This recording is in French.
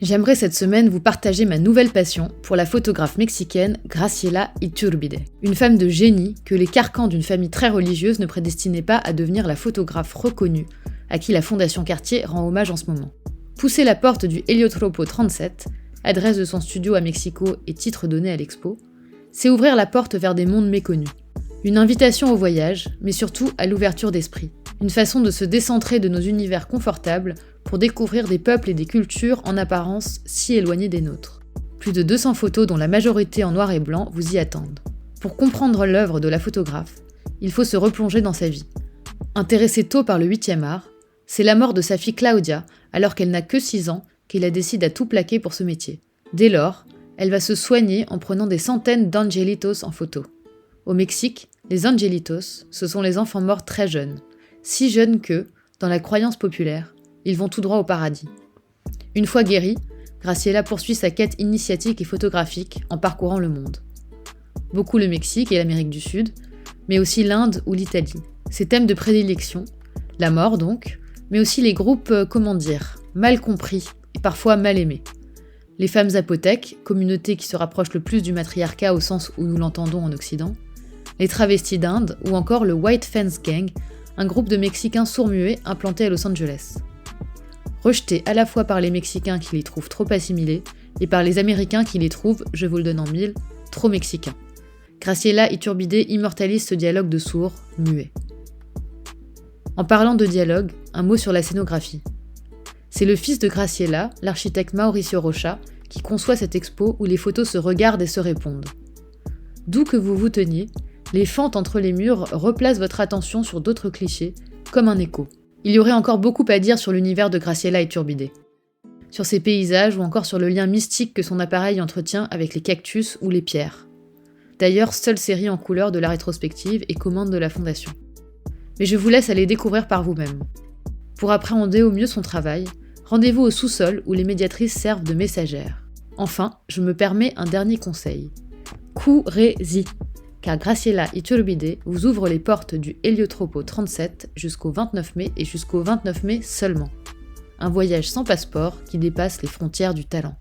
J'aimerais cette semaine vous partager ma nouvelle passion pour la photographe mexicaine Graciela Iturbide, une femme de génie que les carcans d'une famille très religieuse ne prédestinaient pas à devenir la photographe reconnue à qui la Fondation Cartier rend hommage en ce moment. Pousser la porte du Heliotropo 37, adresse de son studio à Mexico et titre donné à l'expo, c'est ouvrir la porte vers des mondes méconnus. Une invitation au voyage, mais surtout à l'ouverture d'esprit. Une façon de se décentrer de nos univers confortables pour découvrir des peuples et des cultures en apparence si éloignés des nôtres. Plus de 200 photos dont la majorité en noir et blanc vous y attendent. Pour comprendre l'œuvre de la photographe, il faut se replonger dans sa vie. Intéressée tôt par le 8e art, c'est la mort de sa fille Claudia, alors qu'elle n'a que 6 ans, qu'elle décide à tout plaquer pour ce métier. Dès lors, elle va se soigner en prenant des centaines d'angelitos en photo. Au Mexique, les angelitos, ce sont les enfants morts très jeunes. Si jeunes que, dans la croyance populaire, ils vont tout droit au paradis. Une fois guérie, Graciela poursuit sa quête initiatique et photographique en parcourant le monde. Beaucoup le Mexique et l'Amérique du Sud, mais aussi l'Inde ou l'Italie. Ses thèmes de prédilection, la mort donc, mais aussi les groupes, mal compris et parfois mal aimés. Les femmes zapotèques, communauté qui se rapproche le plus du matriarcat au sens où nous l'entendons en Occident, les travestis d'Inde ou encore le White Fence Gang, un groupe de Mexicains sourds-muets implanté à Los Angeles. Rejetés à la fois par les Mexicains qui les trouvent trop assimilés et par les Américains qui les trouvent, je vous le donne en mille, trop mexicains. Graciela Iturbide immortalise ce dialogue de sourds, muets. En parlant de dialogue, un mot sur la scénographie. C'est le fils de Graciela, l'architecte Mauricio Rocha, qui conçoit cette expo où les photos se regardent et se répondent. D'où que vous vous teniez, les fentes entre les murs replacent votre attention sur d'autres clichés, comme un écho. Il y aurait encore beaucoup à dire sur l'univers de Graciela Iturbide, sur ses paysages ou encore sur le lien mystique que son appareil entretient avec les cactus ou les pierres. D'ailleurs, seule série en couleur de la rétrospective et commande de la Fondation. Mais je vous laisse aller découvrir par vous-même. Pour appréhender au mieux son travail, rendez-vous au sous-sol où les médiatrices servent de messagères. Enfin, je me permets un dernier conseil. Courez-y, car Graciela Iturbide vous ouvre les portes du Heliotropo 37 jusqu'au 29 mai et jusqu'au 29 mai seulement. Un voyage sans passeport qui dépasse les frontières du talent.